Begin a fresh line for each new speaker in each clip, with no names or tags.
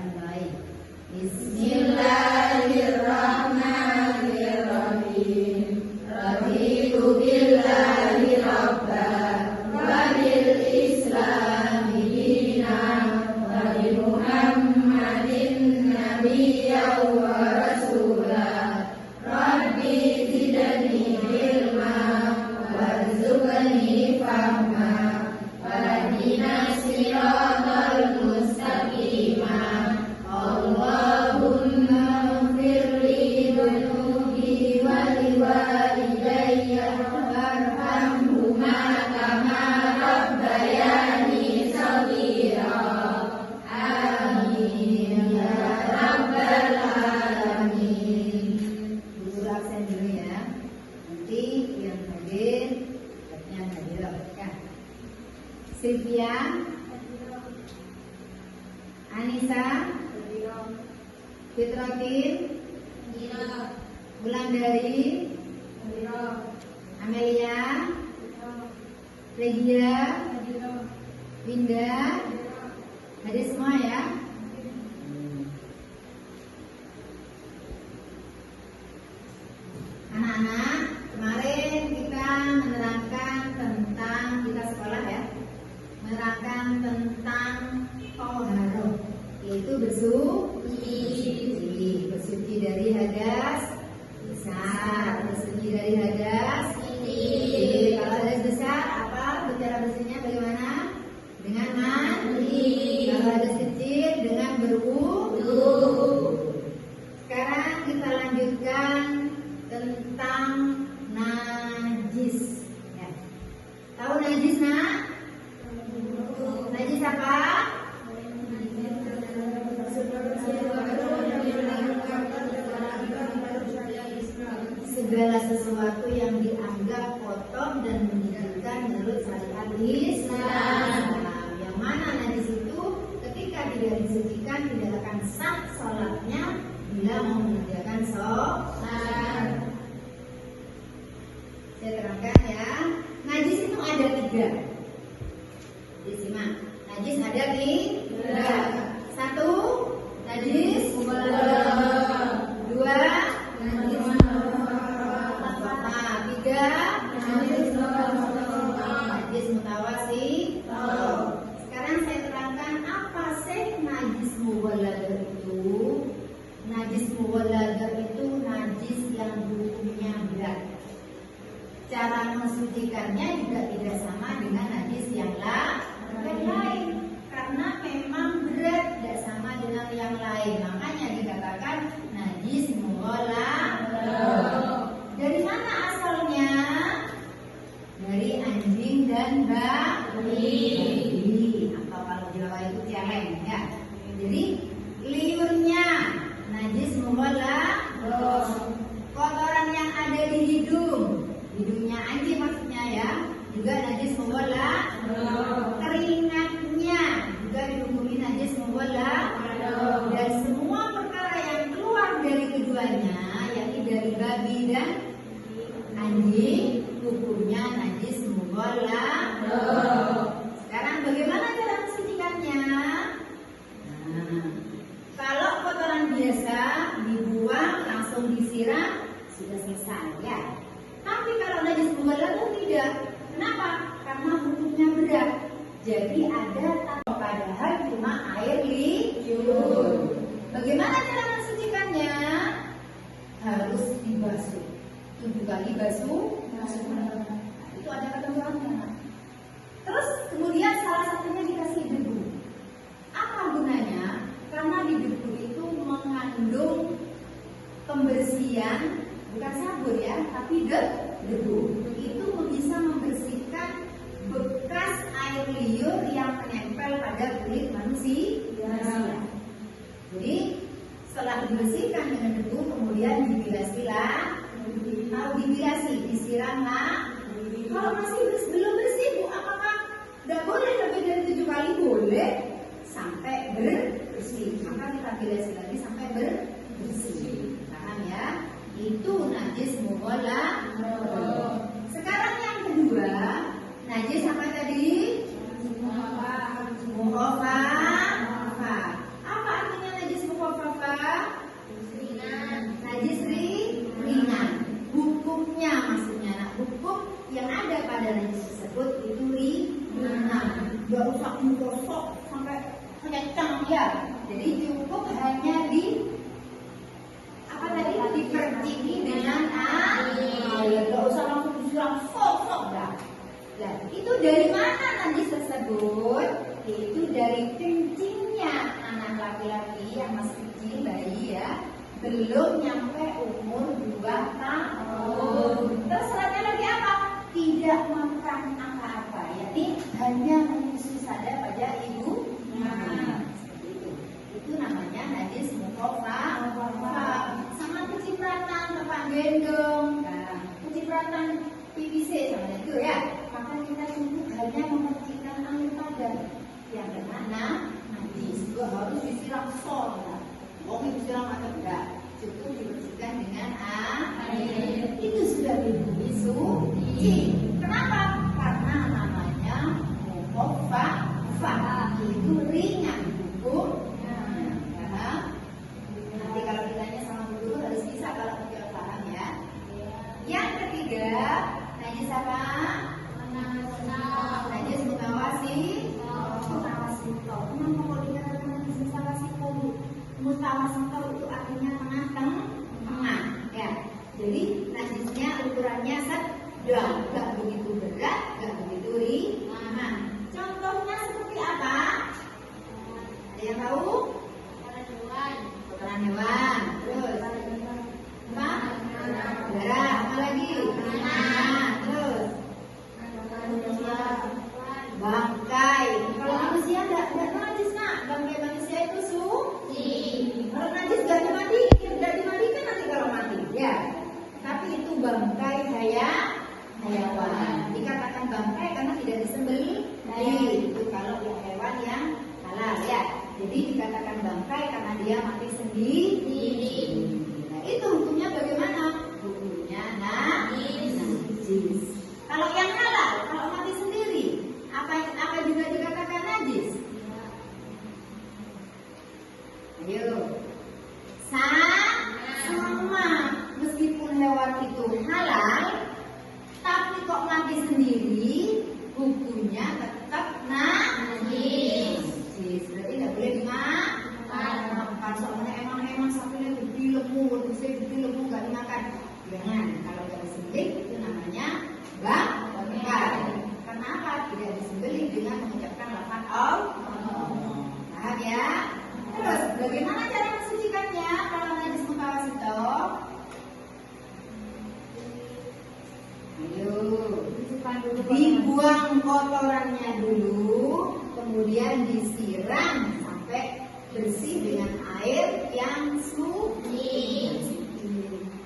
bacaan baik. Bismillahirrahmanirrahim. Raditu billahi rabban wa bil islami dinan wa bi Muhammadin nabiyyan wa rasulah. Rabbi zidni ilma warzuqni fahma wahdina siratal mustaqima. Allahumma ighfirli dhunubi wa liwalidayya warhamhuma kama rabbayani shaghira. Amin ya rabbal alamin. Dulu absen dulu ya. Nanti yang hadir yang hadirah ya. Sylvia, Anissa, Fitrotin, Wulandari, Amelia, Regia, Winda, hadir semua ya. Anak-anak, kemarin kita menerangkan tentang kita sekolah ya, menerangkan tentang toharoh, yaitu bersuci dari hadas besar, bersuci dari hadas kecil. Kalau hadas besar apa cara bersihnya bagaimana? Dengan mandi. Kalau hadas kecil dengan berwudu. Sekarang kita lanjutkan tentang najis ya. Tahu najis nak? Najis apa? Segala sesuatu yang dianggap kotor dan menjadikan menurut syariat Islam. Yang mana najis itu ketika tidak disucikan tidak akan sah sholatnya bila mau mengerjakan sholat. Saya terangkan ya. Najis itu ada 3. Disimak. Najis ada 3. 1. Najis mubalaghah. 2. Najis najis mutawassit. Sekarang saya terangkan apa sih najis mubalaghah itu. Najis mubalaghah itu najis yang hukumnya berat. Cara mensucikannya juga tidak sama dengan najis yang lain, karena memang berat, tidak sama dengan yang lain. Makanya dikatakan najis mubalaghah. Dari mana asalnya? Dari anjing dan babi, atau kalau Jawa itu celeng ya. Jadi liurnya najis mubalaghah. Kotoran yang ada di hidungnya anjing maksudnya ya, juga najis mubalaghah. Keringatnya juga dihukumi najis mubalaghah. Dan semua perkara yang keluar dari keduanya, yakni dari babi dan anjing, hukumnya najis mubalaghah. Sekarang bagaimana cara mensucikannya? Kalau kotoran biasa dibuang langsung disiram sudah selesai ya. Tapi kalau najis mubalaghah tidak. Kenapa? Karena hukumnya berat. Jadi ada padahal cuma air liur. Bagaimana cara mensucikannya? Harus dibasuh. 7 kali basuh. Itu ada ketentuannya. Terus kemudian salah satunya dikasih debu. Apa gunanya? Karena di debu itu mengandung pembersihan, bukan sabun ya, tapi debu. Itu bisa membersihkan bekas air liur yang menempel pada kulit manusia. Jadi setelah dibersihkan dengan debu, kemudian dibilas-bilas. Kalau dibilasi, disiramlah. Kalau masih belum bersih, Bu, apakah tidak boleh lebih dari 7 kali? Boleh, sampai bersih. Maka kita bilasi lagi sampai bersih. Paham ya? Itu najis mubalaghah. Sekarang yang kedua, najis apa tadi? Mukhafafah. Apa artinya ya. Jadi cukup hanya diperciki dengan air. Gak usah langsung disiram sok dah. Nah, itu dari mana najis tersebut? Yaitu dari kencingnya anak laki-laki yang masih kecil, bayi ya, belum nyampe umur 2 tahun. Terus syaratnya lagi apa? Tidak makan apa-apa, yakni hanya menyusui saja pada ibu. Seperti itu. Itu namanya najis mukhaffaf. Sama kecipratan, tepak gendong, kecipratan PVC sama itu ya. Maka kita cukup hanya memercikan air padam yang mana najis juga harus disiram sol. Mau disiram atau enggak? Cukup dibersihkan dengan air. Itu sudah diberi suci. Kenapa? Karena namanya mukhaffaf, itu ringan hukumnya. Nanti kalau ditanya sama guru harus bisa kalau tidak paham ya. Yang ketiga, najis apa? Najis mutawasito. Kenapa kalau dikatakan najis mutawasito itu artinya tengah-tengah ya. Jadi najisnya ukurannya sedang, nggak begitu berat, nggak begitu ringan. Contohnya seperti apa? Ada yang tahu? Kotoran hewan. Terus apa? Darah. Apa lagi? Terus bangkai. Kalau manusia nggak najis nak. Bangkai manusia itu suci. Kalau najis nggak dimandikan nanti kalau mati ya. Tapi itu bangkai hayawan. Dikatakan bangkai karena tidak disembelih. Itu kalau hewan yang halal ya. Jadi dikatakan bangkai karena dia mati sendiri. Nah itu hukumnya bagaimana? Hukumnya najis. Kalau yang halal, kalau mati sendiri, apa juga dikatakan najis? Ayo, sama. Meskipun hewan itu halal, tapi kok mati sendiri, hukumnya tetap najis. Berarti tidak boleh dimakan. Soalnya emang sapinya gede lemu, nggak dimakan. Jangan. Kalau tidak disembelih itu namanya bangkai. Kenapa tidak disembelih dengan mengucapkan lafaz Allah? Paham ya? Terus bagaimana cara mensucikannya kalau najis mutawasito? Ayo, dibuang kotorannya dulu, kemudian disiram sampai bersih dengan air yang suci.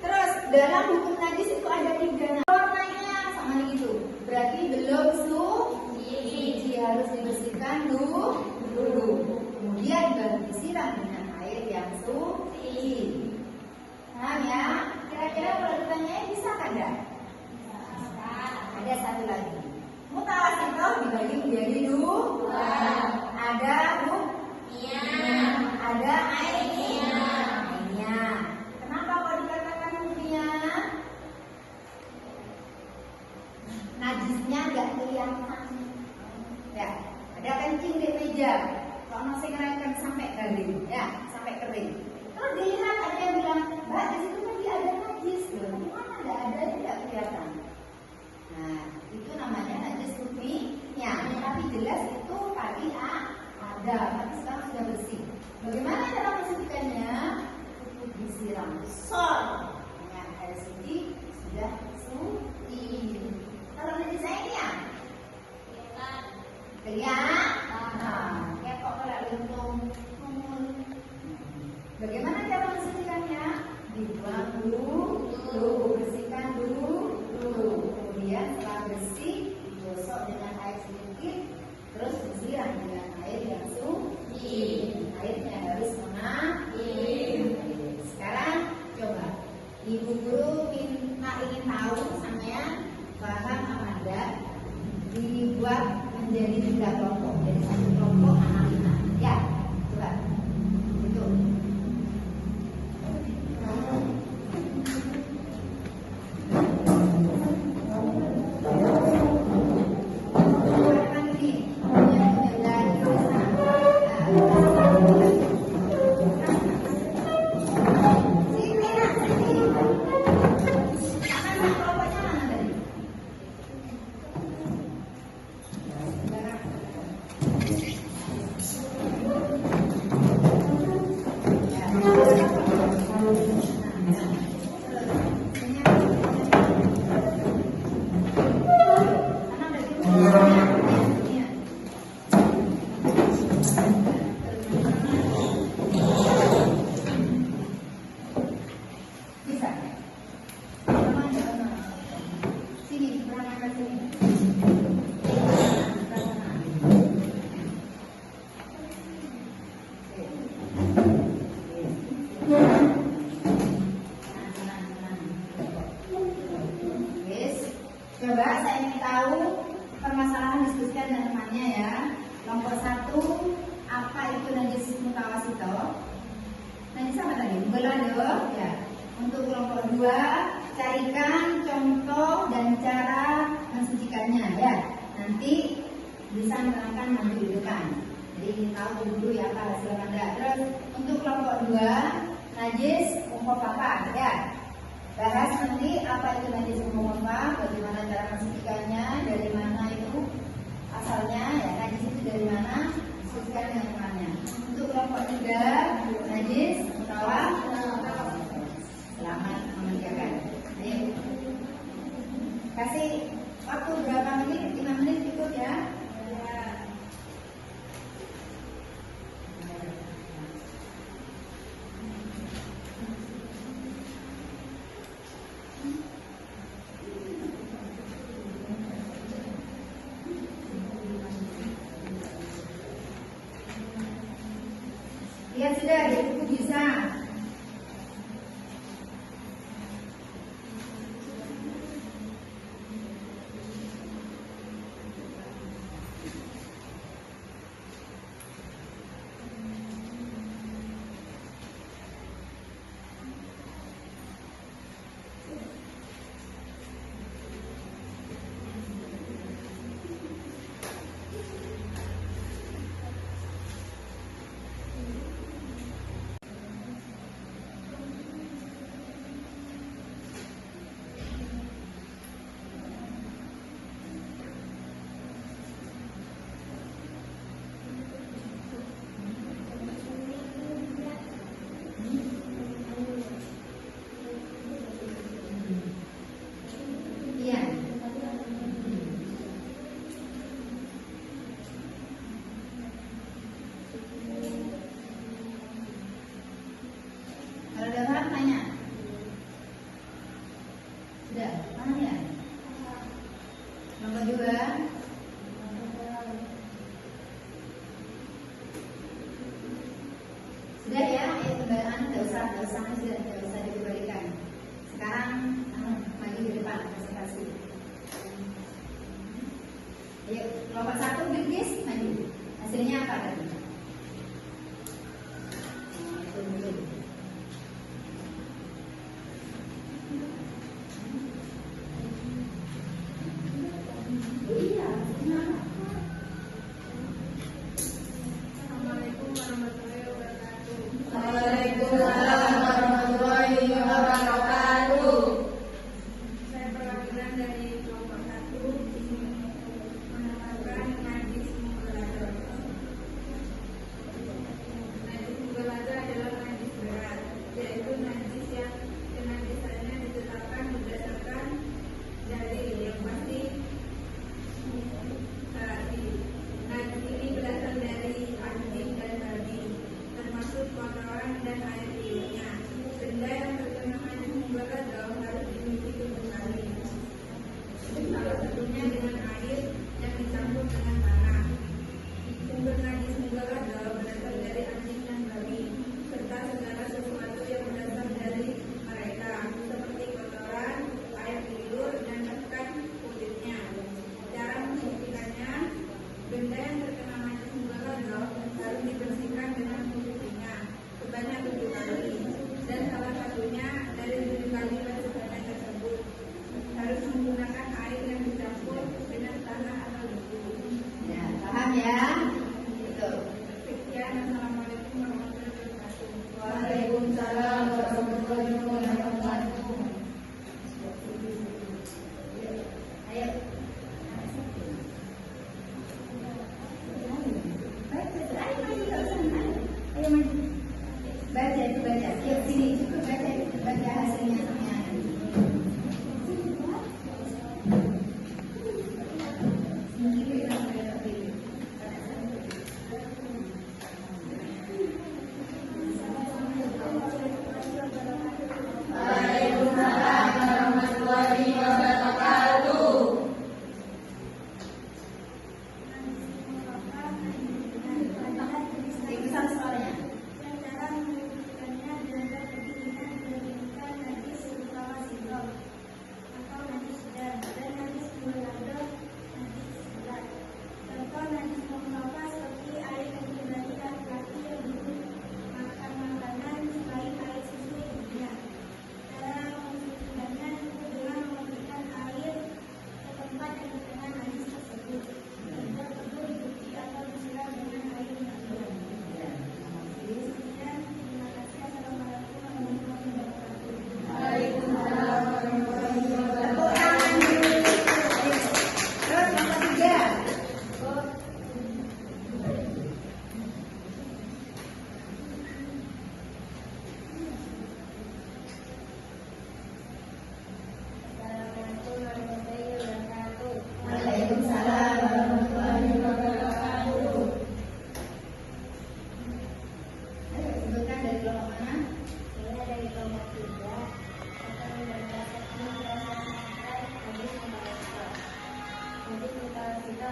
Terus dalam hukum najis itu ada 3. Warnanya sama gitu, berarti belum suci, harus dibersihkan dulu, kemudian baru disiram dengan air yang suci. Paham ya? Kira-kira kalau ditanya bisa kan enggak? Ada satu lagi. Mutawasito dibagi menjadi 2. Ada ada airnya. Kenapa kok dikatakan hukminya? Najisnya nggak kelihatan. Ya, ada kencing di meja. Kalau masih ngerangkang sampai kering, ya, sampai kering. Terus dilihat ada yang bilang, Mbak, di situ tadi ada najis. Gimana nggak ada? Tidak kelihatan. Nah, itu namanya najis hukminya. Tapi jelas itu tadi ada, tapi sekarang sudah bersih. Bagaimana cara mensucikannya? Cukup disiram sol dengan air suci, sudah suci. Kalau najis airnya kelihatan. Kayak kok kalau lentung. Bagaimana cara mensucikannya? Dibuang dulu, bersihkan dulu. Kemudian setelah bersih, digosok dengan air sedikit, terus disiram dengan air yang suci. Airnya harus mengalir. Sekarang coba ibu guru ingin tahu sampean paham apa enggak? Dibuat menjadi 3 kelompok. Belah dong ya. Untuk kelompok 2, carikan contoh dan cara mensucikannya ya. Nanti bisa menerangkan maju di depan. Jadi ingin tahu dulu ya apa hasil Anda. Terus untuk kelompok 2, najis umum apa ya. Bahas nanti apa itu najis umum apa, bagaimana cara mensucikannya, dari mana itu asalnya ya, najis itu dari mana, sucikan dengan mana. Untuk kelompok 3, najis mutawaf. Selamat mengerjakan. Ayo. Kasih waktu berapa menit? 5 menit ikut ya. Ya sudah, di buku bisa. Sudah ya, pembayaran tidak usah dikembalikan. Sekarang maju di depan presentasi. Ayo, kelompok 1 Bilkis maju. Hasilnya apa tadi? Hah?
Saya dari kelompok 3 akan membacakan proses makan habis membaca. Jadi kita